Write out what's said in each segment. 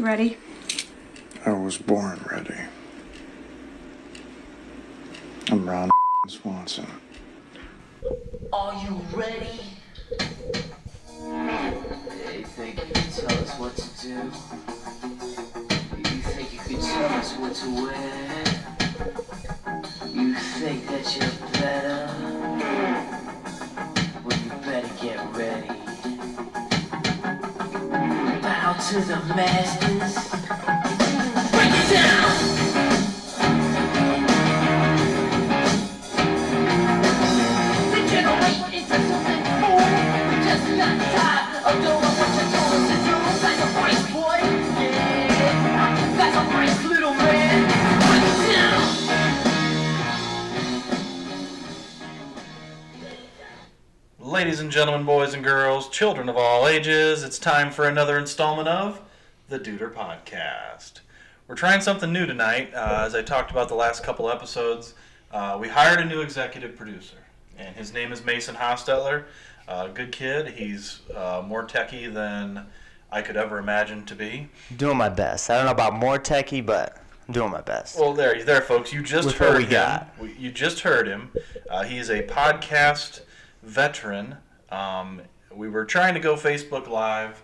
Ready? I was born ready. I'm Ron Swanson. Are you ready? You think you can tell us what to do? You think you can tell us what to wear? You think that you're better? Well, you better get ready. Bow to the masters. Break it down! Ladies and gentlemen, boys and girls, children of all ages, it's time for another installment of the Duder Podcast. We're trying something new tonight. As I talked about the last couple episodes, we hired a new executive producer, and his name is Mason Hostetler. Good kid. He's more techie than I could ever imagine to be. Doing my best. I don't know about more techie, but I'm doing my best. Well, there, folks. You just With heard what we him. got. You just heard him. He is a podcast veteran. We were trying to go Facebook Live.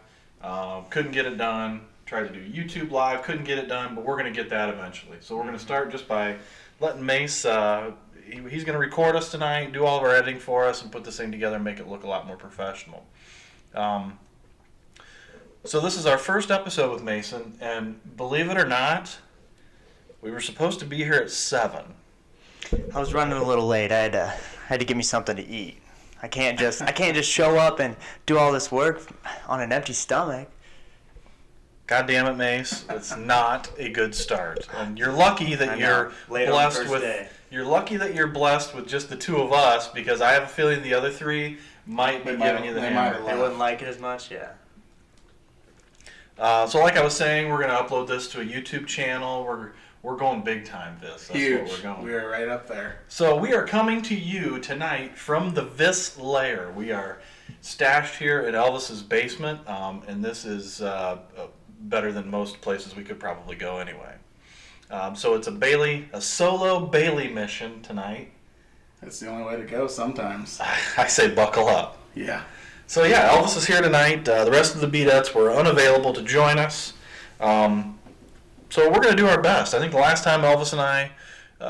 Couldn't get it done. Tried to do YouTube Live. Couldn't get it done, but we're going to get that eventually. So we're going to start just by letting Mace... he's going to record us tonight, do all of our editing for us, and put this thing together and make it look a lot more professional. So this is our first episode with Mason, and believe it or not, we were supposed to be here at 7. I was running a little late. I had to give me something to eat. I can't just show up and do all this work on an empty stomach. God damn it, Mace! It's not a good start, and you're lucky that you're blessed with. You're lucky that you're blessed with just the two of us, because I have a feeling the other three might be giving you the hammer. They wouldn't like it as much, yeah. So like I was saying, we're going to upload this to a YouTube channel. We're going big time, Vis. That's huge. What we're going. We are right up there. So we are coming to you tonight from the Vis lair. We are stashed here in Elvis's basement, and this is better than most places we could probably go anyway. So it's a solo Bailey mission tonight. That's the only way to go sometimes. I say buckle up. Yeah. So yeah, Elvis is here tonight. The rest of the Beatettes were unavailable to join us. So we're going to do our best. I think the last time Elvis and I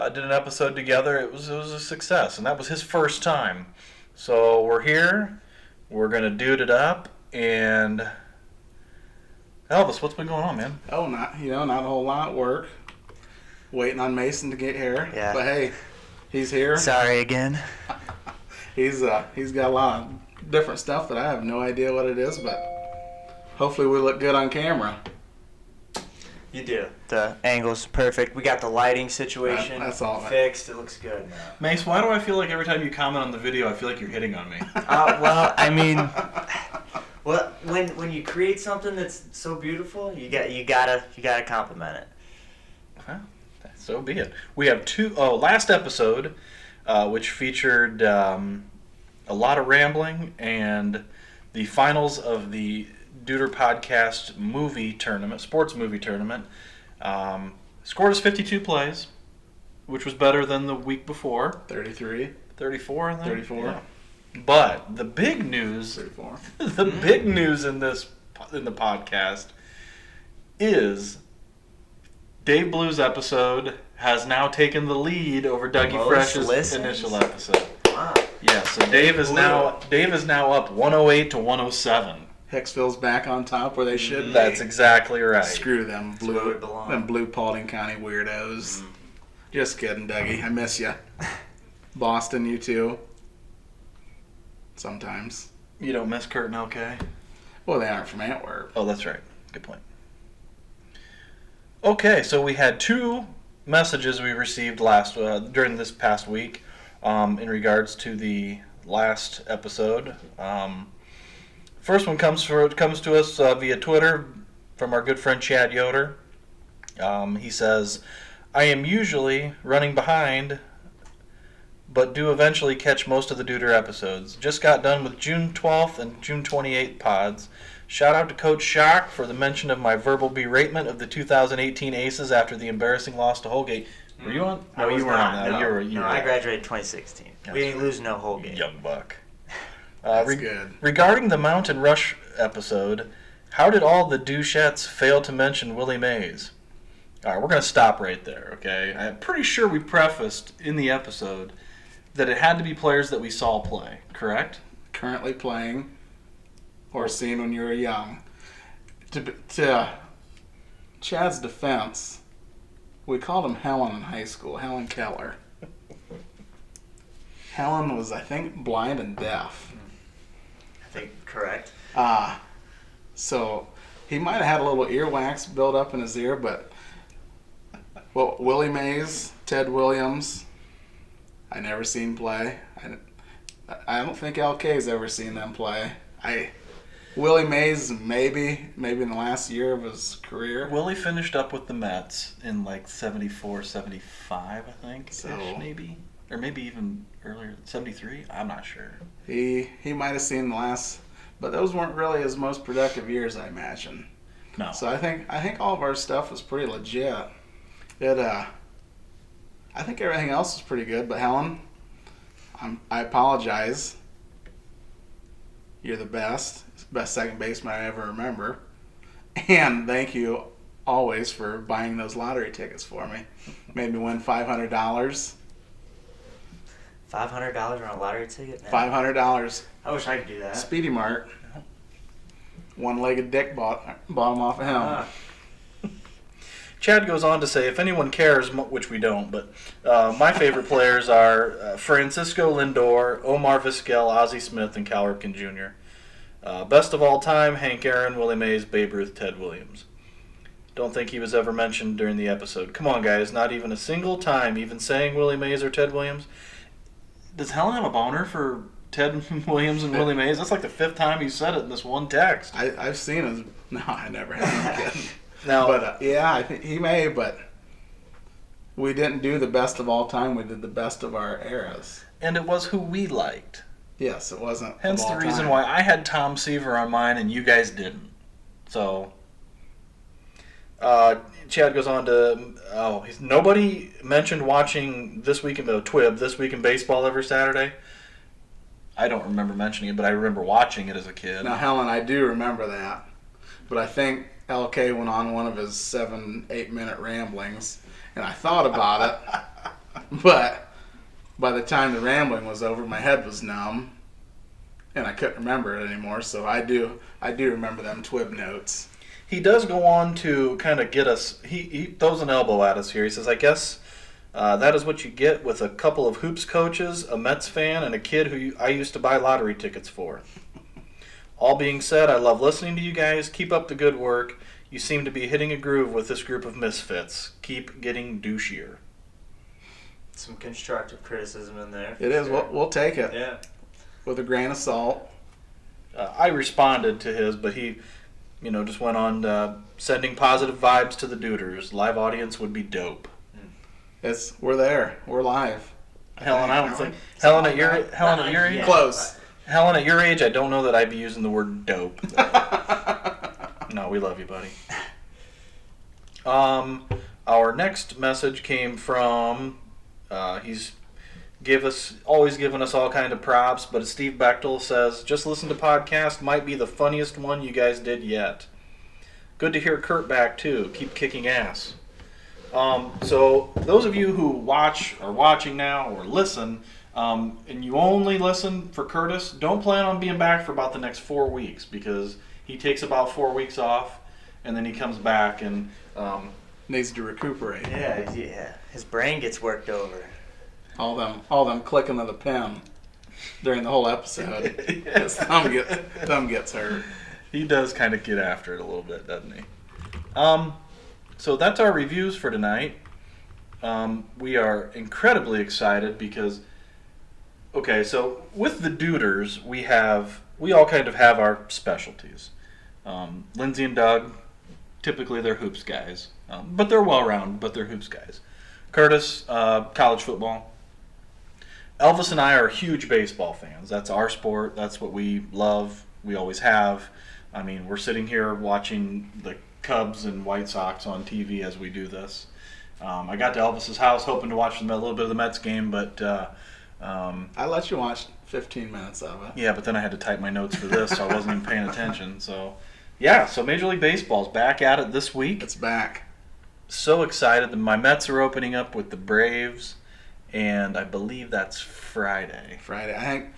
did an episode together, it was a success, and that was his first time. So we're here. We're going to dude it up, and Elvis, what's been going on, man? Oh, not a whole lot. Work. Waiting on Mason to get here. Yeah. But hey, he's here. Sorry again. He's got a lot of different stuff that I have no idea what it is, but hopefully we look good on camera. You do. The angle's perfect. We got the lighting situation that's all fixed. It looks good now. Mace, why do I feel like every time you comment on the video, I feel like you're hitting on me? Well, I mean, when you create something that's so beautiful, you gotta compliment it. Well, so be it. We have last episode, which featured a lot of rambling and the finals of the Duder Podcast sports movie tournament. Scored us 52 plays, which was better than the week before. 33. 34, I think? 34. Yeah. But the big news, 34. the big news in the podcast is Dave Blue's episode has now taken the lead over Dougie Fresh's initial episode. Wow. Yeah, so Dave is now up 108 to 107. Hicksville's back on top where they should be. That's exactly right. Screw them blue Paulding County weirdos. Just kidding, Dougie. I miss you. Boston, you too. Sometimes. You don't miss Kurt and LK? Well, they aren't from Antwerp. Oh, that's right. Good point. Okay, so we had 2 messages we received during this past week in regards to the last episode. First one comes to us via Twitter from our good friend Chad Yoder. He says, I am usually running behind, but do eventually catch most of the Duder episodes. Just got done with June 12th and June 28th pods. Shout out to Coach Shock for the mention of my verbal beratement of the 2018 Aces after the embarrassing loss to Holgate. Were you on? No, you weren't on that. You were I graduated 2016. We didn't lose no whole game. Young buck. That's good. Regarding the Mountain Rush episode, how did all the douchettes fail to mention Willie Mays? All right, we're going to stop right there, okay? I'm pretty sure we prefaced in the episode that it had to be players that we saw play, correct? Currently playing or seen when you were young. To Chad's defense, we called him Helen in high school, Helen Keller. Helen was, I think, blind and deaf. I think correct. So he might have had a little earwax built up in his ear, but Willie Mays, Ted Williams, I never seen play. I don't think LK's ever seen them play. Willie Mays maybe in the last year of his career. Willie finished up with the Mets in like 74, 75, I think, maybe. Or maybe even earlier, 73? I'm not sure. He might have seen the last, but those weren't really his most productive years, I imagine. No. So I think all of our stuff was pretty legit. I think everything else is pretty good, but Helen, I apologize. You're the best second baseman I ever remember. And thank you always for buying those lottery tickets for me. Made me win $500. $500 on a lottery ticket? Man. $500. I wish I could do that. Speedy Mart. One-legged dick bought them off of him. Chad goes on to say, if anyone cares, which we don't, but my favorite players are Francisco Lindor, Omar Vizquel, Ozzie Smith, and Cal Ripken Jr. Best of all time, Hank Aaron, Willie Mays, Babe Ruth, Ted Williams. Don't think he was ever mentioned during the episode. Come on, guys, not even a single time even saying Willie Mays or Ted Williams. Does Helen have a boner for Ted Williams and Willie Mays? That's like the fifth time you said it in this one text. I've seen his... No, I never have. I'm kidding. Now, but yeah, I think he may, but we didn't do the best of all time. We did the best of our eras. And it was who we liked. Yes, it wasn't. Hence the reason why I had Tom Seaver on mine and you guys didn't. So, Chad goes on to, nobody mentioned watching This Week in Baseball every Saturday. I don't remember mentioning it, but I remember watching it as a kid. Now, Helen, I do remember that, but I think LK went on one of his 7-8 minute ramblings, and I thought about it, but by the time the rambling was over, my head was numb, and I couldn't remember it anymore. So I do remember them Twib notes. He does go on to kind of get us. He throws an elbow at us here. He says, "I guess that is what you get with a couple of hoops coaches, a Mets fan, and a kid who I used to buy lottery tickets for." All being said, I love listening to you guys. Keep up the good work. You seem to be hitting a groove with this group of misfits. Keep getting douchier. Some constructive criticism in there. It is. Sure. We'll take it. Yeah. With a grain of salt. I responded to his, but he, just went on sending positive vibes to the Duders. Live audience would be dope. We're there. We're live. Helen, I don't think. Helen at your age. Yeah. Close. Helen, at your age, I don't know that I'd be using the word dope. No, we love you, buddy. Our next message came from, he's always giving us all kind of props, but Steve Bechtel says, just listen to podcast, might be the funniest one you guys did yet. Good to hear Kurt back, too. Keep kicking ass. So those of you who are watching now or listen, and you only listen for Curtis, don't plan on being back for about the next 4 weeks, because he takes about 4 weeks off, and then he comes back and needs to recuperate. Yeah. His brain gets worked over. All them clicking of the pen during the whole episode. His thumb gets hurt. He does kind of get after it a little bit, doesn't he? So that's our reviews for tonight. We are incredibly excited because, so with the Duders, we all kind of have our specialties. Lindsay and Doug, typically they're hoops guys, but they're well-rounded, but they're hoops guys. Curtis, college football. Elvis and I are huge baseball fans. That's our sport. That's what we love. We always have. I mean, we're sitting here watching the Cubs and White Sox on TV as we do this. I got to Elvis's house hoping to watch a little bit of the Mets game, but I let you watch 15 minutes of it. yeah, but then I had to type my notes for this, so I wasn't even paying attention. So, yeah, so Major League Baseball's back at it this week. It's back. So excited. My Mets are opening up with the Braves, and I believe that's Friday. Friday. I think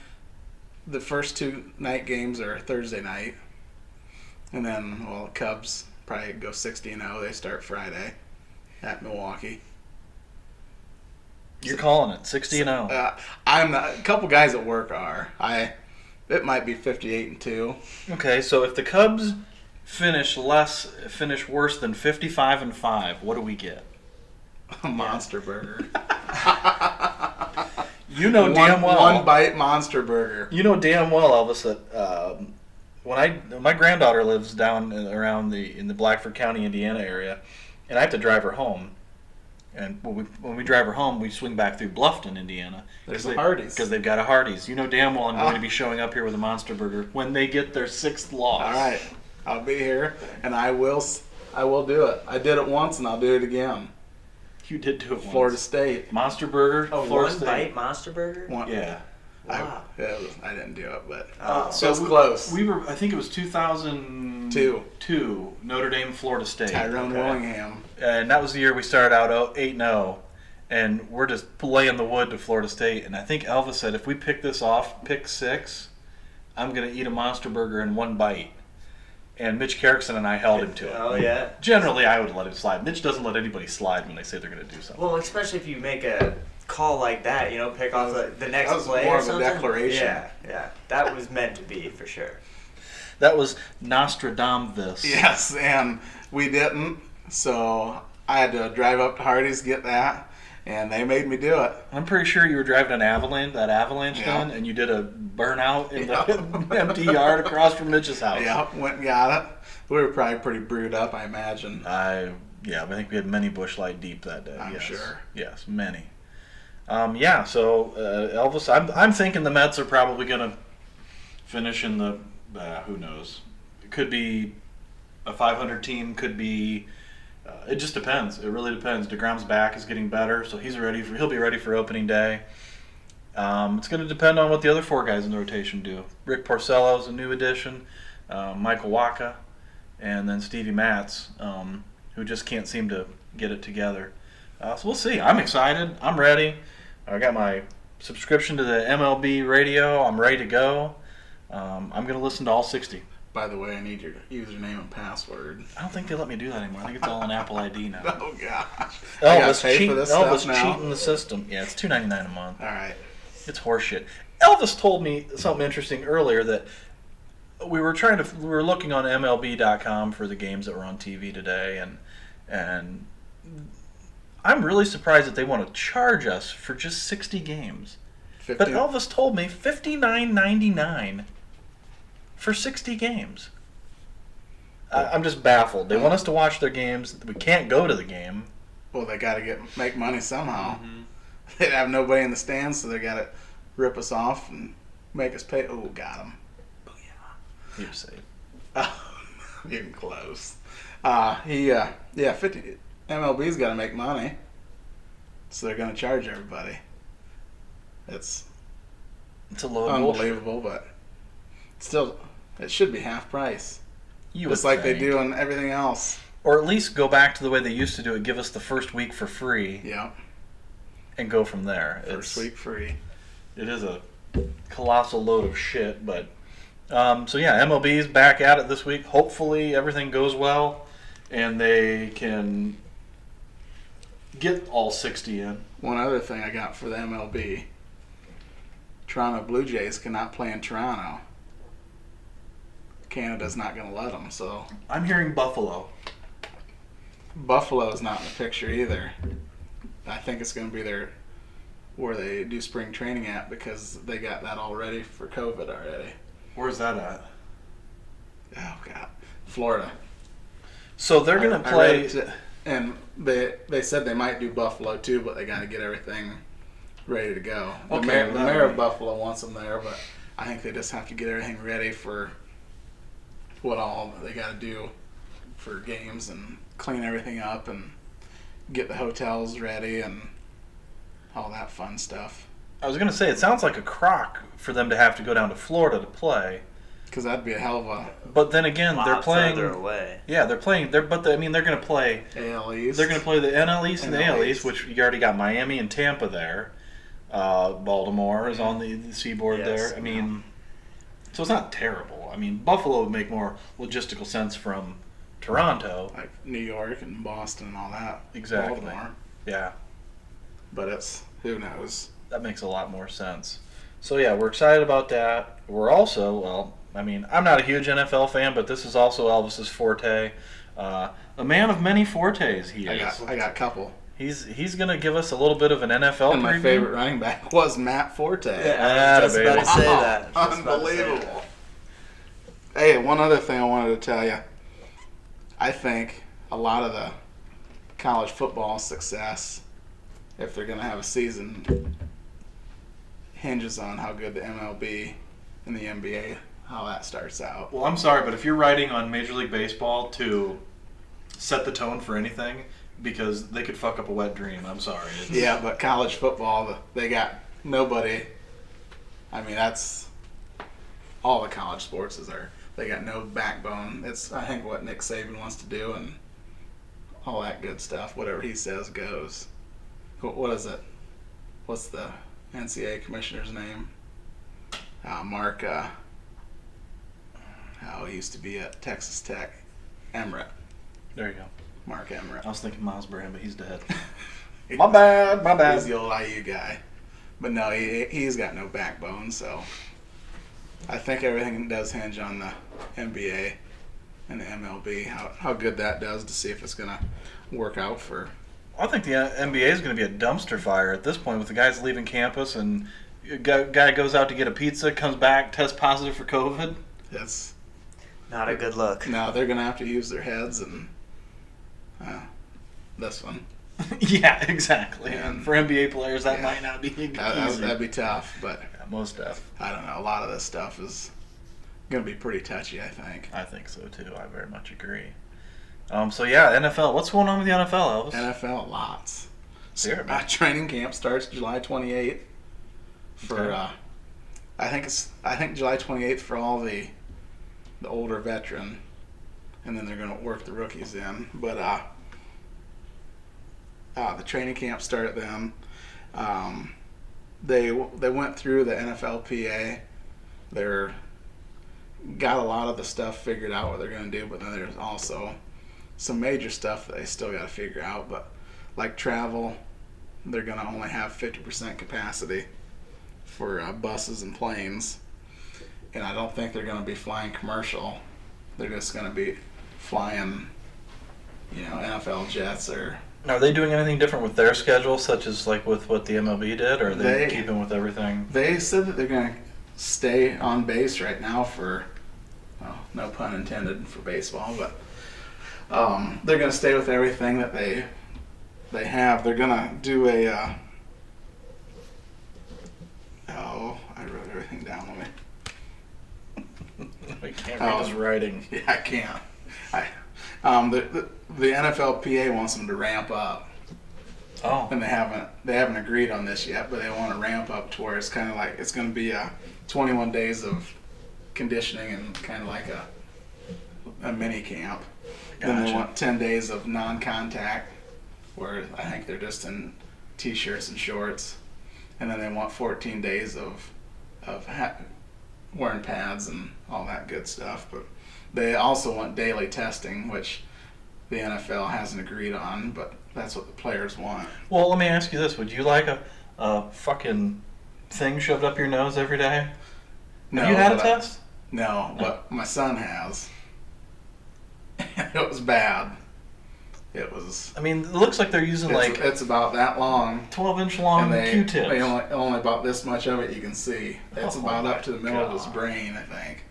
the first two night games are Thursday night. And then, well, the Cubs probably go 60-0. They start Friday at Milwaukee. You're calling it 60-0. I'm not, a couple guys at work are. It might be 58-2. Okay, so if the Cubs finish worse than 55-5, what do we get? A monster burger. You know damn well. One bite monster burger. You know damn well, Elvis, that when my granddaughter lives down around in the Blackford County, Indiana area, and I have to drive her home. And when we drive her home, we swing back through Bluffton, Indiana. There's a Hardee's. Because they've got a Hardee's. You know damn well I'm going to be showing up here with a monster burger when they get their 6th loss. All right. I'll be here, and I will do it. I did it once, and I'll do it again. You did do it once. Florida State. Monster burger. A Florida one State. bite monster burger? Yeah. Wow. I didn't do it, but So it was close. We were. I think it was 2002. Notre Dame, Florida State. Tyrone Willingham. And that was the year we started out 8-0, and we're just laying the wood to Florida State. And I think Elvis said, if we pick this off, pick 6, I'm going to eat a monster burger in one bite. And Mitch Carrickson and I held him to it. Oh, yeah. Generally, I would let him slide. Mitch doesn't let anybody slide when they say they're going to do something. Well, especially if you make a call like that, pick off the next That was play more or of a something. declaration. Yeah. That was meant to be, for sure. That was Nostradamus. Yes, and we didn't, so I had to drive up to Hardee's, get that, and they made me do it. I'm pretty sure you were driving that avalanche Yeah. gun, and you did a burnout in the empty yard across from Mitch's house. Yeah, went and got it. We were probably pretty brewed up, I imagine. I think we had many Busch Light deep that day. I'm yes. sure. Yes, many. So Elvis, I'm thinking the Mets are probably going to finish in the who knows. It could be a 500 team, could be. It just depends. It really depends. DeGrom's back is getting better, so he'll be ready for opening day. It's going to depend on what the other 4 guys in the rotation do. Rick Porcello's a new addition, Michael Wacha, and then Stevie Matz, who just can't seem to get it together. So we'll see. I'm excited. I'm ready. I got my subscription to the MLB radio. I'm ready to go. I'm going to listen to all 60. By the way, I need your username and password. I don't think they let me do that anymore. I think it's all on Apple ID now. Oh, gosh. I gotta pay for this Elvis stuff now? cheating the system. Yeah, it's $2.99 a month. All right. It's horseshit. Elvis told me something interesting earlier that we were looking on MLB.com for the games that were on TV today, and I'm really surprised that they want to charge us for just 60 games. 50. But Elvis told me $59.99 for 60 games. I'm just baffled. They want us to watch their games. We can't go to the game. Well, they got to make money somehow. Mm-hmm. They have nobody in the stands, so they got to rip us off and make us pay. Oh, got them. You're safe. Getting close. 50. MLB's got to make money, so they're going to charge everybody. It's a load of unbelievable, but still, it should be half price. Just like they do on everything else. Or at least go back to the way they used to do it. Give us the first week for free. Yeah. And go from there. First week free. It is a colossal load of shit, but MLB is back at it this week. Hopefully everything goes well and they can get all 60 in. One other thing I got for the MLB. Toronto Blue Jays cannot play in Toronto. Canada's not going to let them, so. I'm hearing Buffalo. Buffalo's not in the picture either. I think it's going to be where they do spring training at because they got that all ready for COVID already. Where's that at? Oh, God. Florida. So they're going to play. And they said they might do Buffalo too, but they got to get everything ready to go. The mayor of Buffalo wants them there, but I think they just have to get everything ready for what all they got to do for games and clean everything up and get the hotels ready and all that fun stuff. I was gonna say it sounds like a crock for them to have to go down to Florida to play. Because that'd be a hell of a But then again, A they're lot playing. further away. Yeah, they're playing. They're but I mean they're gonna play. AL East. They're gonna play the NL East and the AL NL East, which you already got Miami and Tampa there. Baltimore is on the seaboard Yes. there. I mean, so it's not terrible. I mean, Buffalo would make more logistical sense from Toronto. Like New York and Boston and all that. Exactly. Baltimore. Yeah, But it's, who knows? that makes a lot more sense. So yeah, we're excited about that. We're also, well, I mean, I'm not a huge NFL fan, but this is also Elvis's forte. A man of many fortes, he is. I got a couple. He's gonna give us a little bit of an NFL And my preview. favorite running back was Matt Forte. I was just about to say Wow, that. Just about to say that. Unbelievable. Hey, one other thing I wanted to tell you. I think a lot of the college football success, if they're going to have a season, hinges on how good the MLB and the NBA, how that starts out. Well, I'm sorry, but if you're writing on Major League Baseball to set the tone for anything, because they could fuck up a wet dream. I'm sorry. Yeah, but college football, they got nobody. I mean, that's all the college sports is there. They got no backbone. It's, I think, what Nick Saban wants to do and all that good stuff. Whatever he says goes. What is it? What's the NCAA commissioner's name? Mark. He used to be at Texas Tech. Emmerich. There you go. Mark Emmerich. I was thinking Miles Brand, but he's dead. My bad. He's the old IU guy. But no, he's got no backbone, so I think everything does hinge on the NBA and the MLB, how good that does to see if it's going to work out for. I think the NBA is going to be a dumpster fire at this point with the guys leaving campus and a guy goes out to get a pizza, comes back, tests positive for COVID. It's Not a good look. no, they're going to have to use their heads and this one. Yeah, exactly. Yeah. And for NBA players, that Yeah. might not be easy. That'd be tough, but Yeah, most def. I don't know. A lot of this stuff is going to be pretty touchy, I think. I think so too. I very much agree. So yeah, NFL. What's going on with the NFL, Elvis? NFL, lots. Here, man. Training camp starts July 28th. For Okay. I think July 28th for all the older veteran, and then they're going to work the rookies in. But the training camp started then. They went through the NFLPA. They're got a lot of the stuff figured out what they're going to do, but then there's also some major stuff that they still got to figure out. But like travel, they're going to only have 50% capacity for buses and planes, and I don't think they're going to be flying commercial. They're just going to be flying, NFL jets or. Are they doing anything different with their schedule, such as like with what the MLB did, or are they They- keeping with everything? They said that they're going to stay on base right now for, well, no pun intended for baseball, but they're going to stay with everything that they have. They're going to do a. I wrote everything down with me. I can't read his writing. Yeah, I can't. The NFLPA wants them to ramp up, Oh, and they haven't agreed on this yet. But they want to ramp up to where it's kind of like it's going to be 21 days of conditioning and kind of like a mini camp. Then they Gotcha. want 10 days of non-contact, where I think they're just in t-shirts and shorts, and then they want 14 days of wearing pads and all that good stuff. But they also want daily testing, which the NFL hasn't agreed on, but that's what the players want. well, let me ask you this: would you like a fucking thing shoved up your nose every day? Have you had a but test? No, but my son has. It was bad. It was. I mean, it looks like they're using like It's about that long. 12-inch long And Q-tips. they only about this much of it you can see. It's Oh about my up to the middle of his God. brain, I think.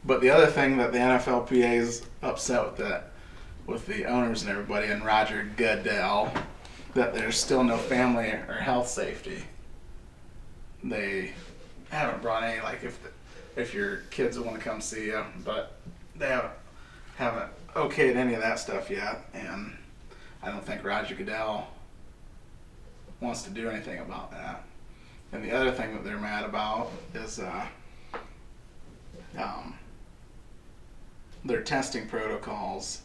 But the other thing that the NFLPA is upset with the owners and everybody and Roger Goodell, that there's still no family or health safety. They haven't brought any, like if your kids want to come see you, but they haven't okayed any of that stuff yet, and I don't think Roger Goodell wants to do anything about that. And the other thing that they're mad about is their testing protocols.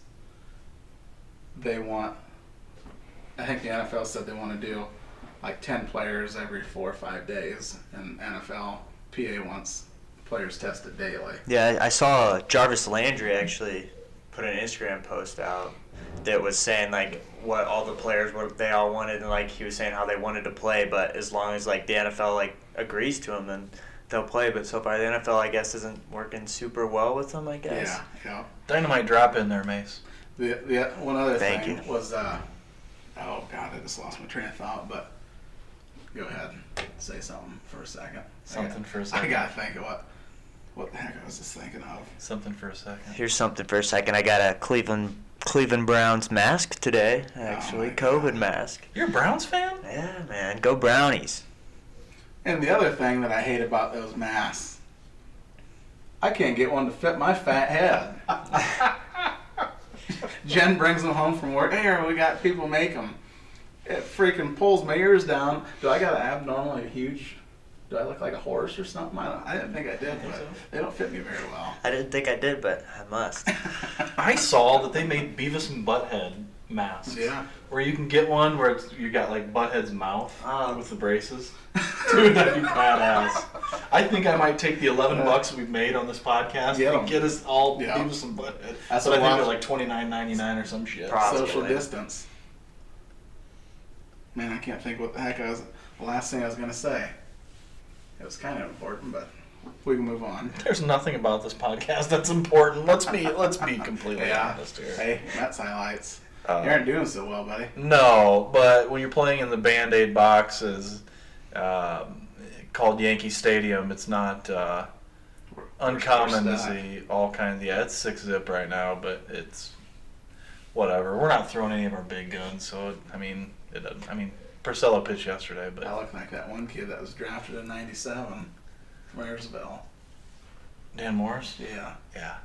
They want, I think the NFL said they want to do like 10 players every 4 or 5 days, and NFL PA wants players tested daily. Yeah, I saw Jarvis Landry actually put an Instagram post out that was saying like what all the players what they all wanted, and like he was saying how they wanted to play, but as long as like the NFL like agrees to them, then they'll play. But so far the NFL I guess isn't working super well with them. I guess. Yeah. Dynamite drop in there, Mace. The one other Thank thing you. was oh god, I just lost my train of thought. But go ahead, say something for a second. I gotta think of what the heck I was just thinking of. Something for a second. Here's something for a second. I got a Cleveland Browns mask today. Actually, my COVID God. mask. You're a Browns fan? Yeah, man, go Brownies. And the other thing that I hate about those masks, I can't get one to fit my fat head. Jen brings them home from work. Here, we got people make them. It freaking pulls my ears down. Do I got an abnormally huge? Do I look like a horse or something? I didn't think I did, but they don't fit me very well. I didn't think I did, but I must. I saw that they made Beavis and Butthead masks. Yeah. Where you can get one where you got like Butthead's mouth Oh. with the braces. Dude, that'd be badass. I think I might take the $11 we've made on this podcast Get 'em. and get us all Yeah. Beavis and Butthead. That's But I a think lot. they're like $29.99 or some shit. Probably. Social distance. Man, I can't think what the heck the last thing I was gonna say. It was kind of important, but we can move on. There's nothing about this podcast that's important. Let's be completely Yeah. honest here. Hey, Mets highlights. Uh, You aren't doing so well, buddy. No, but when you're playing in the Band-Aid boxes called Yankee Stadium, it's not uncommon to see all kinds. Yeah, it's 6-zip right now, but it's whatever. We're not throwing any of our big guns, so it doesn't. Purcell pitched yesterday, but I look like that one kid that was drafted in '97 from Ayersville. Dan Morris, Yeah,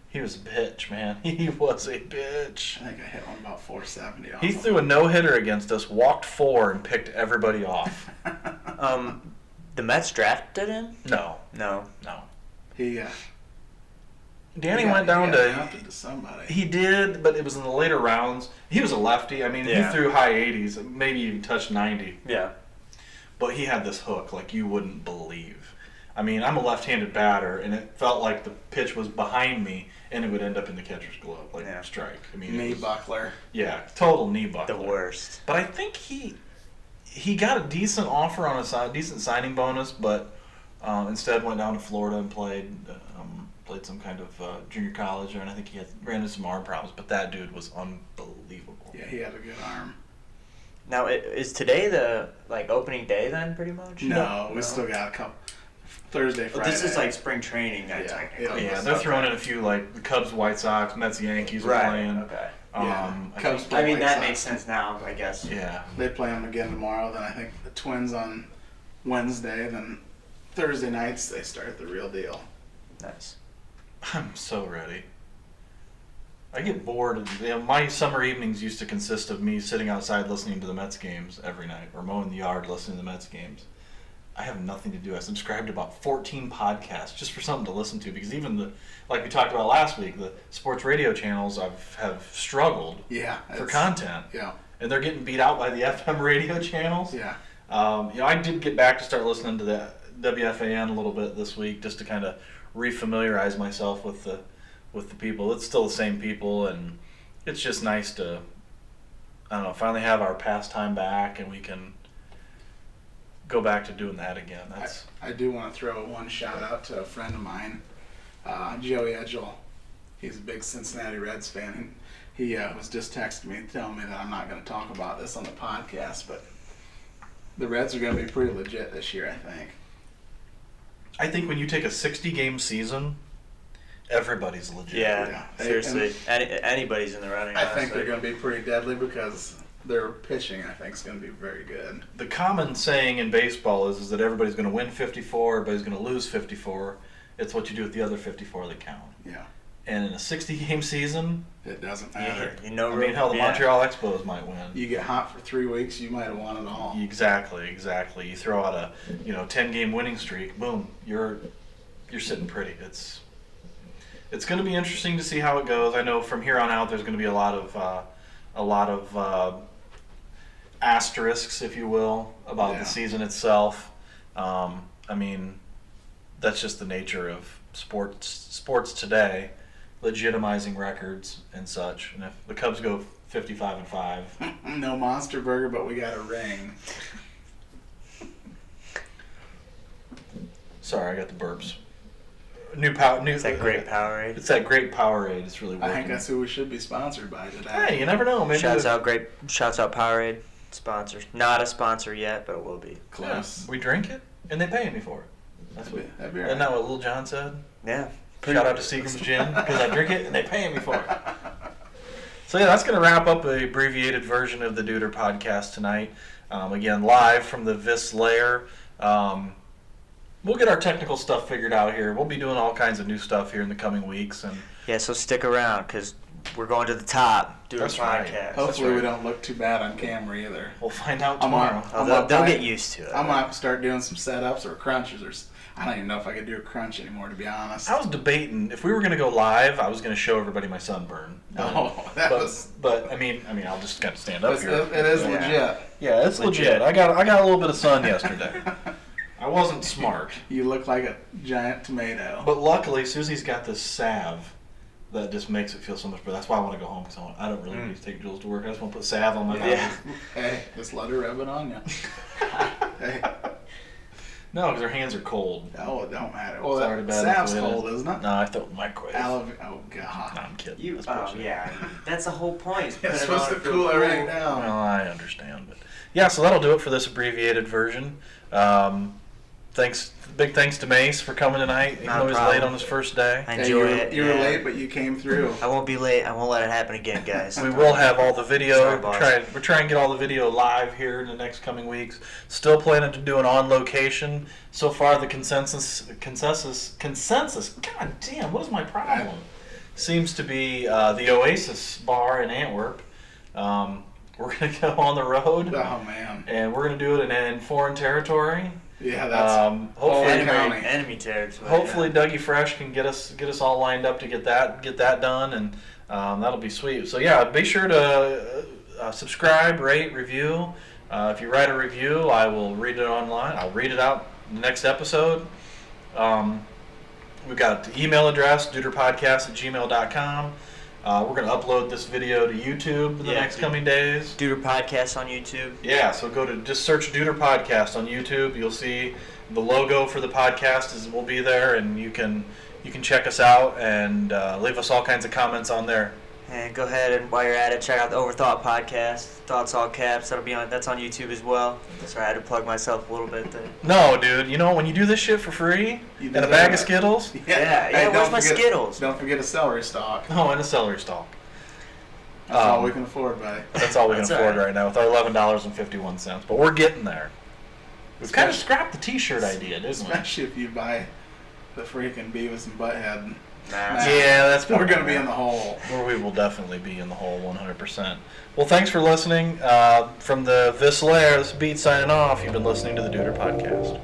he was a bitch, man. He was a bitch. I think I hit one about 470. He threw a no-hitter against us, walked 4, and picked everybody off. The Mets drafted him? No. He Danny he got- went down he got to. drafted to somebody. He did, but it was in the later rounds. He was a lefty. Yeah. He threw high 80s, maybe even touched 90. Yeah. But he had this hook like you wouldn't believe. I'm a left-handed batter, and it felt like the pitch was behind me, and it would end up in the catcher's glove, like Yeah. strike. it Knee was- buckler. Yeah, total knee buckler. The worst. But I think he got a decent offer on a decent signing bonus, but instead went down to Florida and played some kind of junior college, and I think he ran into some arm problems. But that dude was unbelievable. Yeah, he had a good arm. Now, is today the opening day then, pretty much? No, we still got a couple. Thursday, But Friday. this is like spring training, Yeah, technically. Yeah, they're throwing in a few like the Cubs, White Sox, Mets, Yankees are Right. playing. Okay. Yeah. I Cubs think- play I mean, White that Sox. makes sense now, I guess. Yeah. They play them again tomorrow. Then I think the Twins on Wednesday. Then Thursday nights they start the real deal. Nice. I'm so ready. I get bored. My summer evenings used to consist of me sitting outside listening to the Mets games every night, or mowing the yard listening to the Mets games. I have nothing to do. I subscribed to about 14 podcasts just for something to listen to, because even like we talked about last week, the sports radio channels have struggled Yeah. for it's- content, Yeah. and they're getting beat out by the FM radio channels. Yeah. I did get back to start listening to the WFAN a little bit this week, just to kind of refamiliarize myself with the people. It's still the same people, and it's just nice to, I don't know, finally have our pastime back, and we can go back to doing that again. I do want to throw one shout out to a friend of mine, Joey Edgel. He's a big Cincinnati Reds fan. He was just texting me telling me that I'm not going to talk about this on the podcast, but the Reds are going to be pretty legit this year, I think. I think when you take a 60-game season, everybody's legit. Yeah, Yeah. seriously. Anybody's in the running. I think honestly. they're going to be pretty deadly because their pitching, I think, is going to be very good. The common saying in baseball is that everybody's going to win 54, everybody's going to lose 54. It's what you do with the other 54 that count. Yeah. And in a 60-game season, It doesn't matter. You know, I mean, hell, the Montreal Expos might win. You get hot for 3 weeks, you might have won it all. Exactly. You throw out a 10-game winning streak, boom, you're sitting pretty. It's going to be interesting to see how it goes. I know from here on out, there's going to be a lot of asterisks, if you will, about the season itself. I mean, that's just the nature of sports today, legitimizing records and such. And if the Cubs go 55-5, No Monster Burger, but we got a ring. sorry, I got the burps. It's that great Powerade. It's that great Powerade. It's really working. I think that's who we should be sponsored by today. Hey, you never know. Maybe Shouts out Powerade. Sponsor. Not a sponsor yet, but it will be. Close. we drink it, and they pay me for it. That's what. That'd be Isn't right. that what Lil Jon said? Yeah. Shout out to Seagram's Gin, because I drink it and they pay me for it. So yeah, that's going to wrap up the abbreviated version of the Duder podcast tonight. Again, live from the Vis Lair. We'll get our technical stuff figured out here. We'll be doing all kinds of new stuff here in the coming weeks. And Yeah, so stick around, because we're going to the top. Do a That's right. podcast. Hopefully right. we don't look too bad on camera either. we'll find out I'm tomorrow. They'll get used to it. I'm going to start doing some setups or crunches. I don't even know if I could do a crunch anymore, to be honest. I was debating if we were going to go live. I was going to show everybody my sunburn. But I mean, I'll just kind of stand up here. It is legit. Yeah, it's legit. I got a little bit of sun yesterday. I wasn't smart. You look like a giant tomato. But luckily, Susie's got this salve that just makes it feel so much better. That's why I want to go home, because I don't really need to take Jules to work. I just want to put salve on my mouth. Hey, just let her rub it on you. Hey. No, because her hands are cold. Oh, it don't matter. Well, It's already bad salve's enough the way it cold, is. isn't it? No, I thought microwave. Oh, No, God. I'm kidding. That's Oh, bullshit. yeah. That's the whole point. is put It's it supposed on to it, feel cool it right cool. down. Well, I understand, but yeah. So that'll do it for this abbreviated version. Big thanks to Mace for coming tonight, even Not a though he's problem. late on his first day. I Hey, enjoy it. you were yeah. late, but you came through. I won't be late. I won't let it happen again, guys. We will have all the video. Sorry, boss. We're trying to get all the video live here in the next coming weeks. Still planning to do an on location. So far, the consensus. God damn, what is my problem? Seems to be the Oasis Bar in Antwerp. We're gonna go on the road, Oh, man. and we're gonna do it in foreign territory. Yeah, that's... Hopefully, County. Enemy territory. hopefully Dougie Fresh can get us all lined up to get that done, and that'll be sweet. So yeah, be sure to subscribe, rate, review. If you write a review, I will read it online. I'll read it out in the next episode. We've got the email address, duderpodcast@gmail.com. We're going to upload this video to YouTube in the next coming days. Duder Podcast on YouTube. Yeah, so just search Duder Podcast on YouTube. You'll see the logo for the podcast will be there, and you can check us out and leave us all kinds of comments on there. And go ahead and while you're at it, check out the Overthought Podcast. Thoughts all caps. That's on YouTube as well. Sorry, I had to plug myself a little bit there. No, dude, when you do this shit for free You and a deserve bag it. of Skittles, Yeah, Hey, where's my forget- Skittles? Don't forget a celery stalk. oh, and a celery stalk. That's all we can afford, buddy. That's all we can That's afford all right now with our $11.51. But we're getting there. We've kind of scrapped the T-shirt idea, didn't we? Especially if you buy the freaking Beavis and Butthead. Nah. Yeah, that's We're going to be in the hole. Or we will definitely be in the hole 100%. Well, thanks for listening. From the Vis Lair, this is Beat signing off. You've been listening to the Duder Podcast.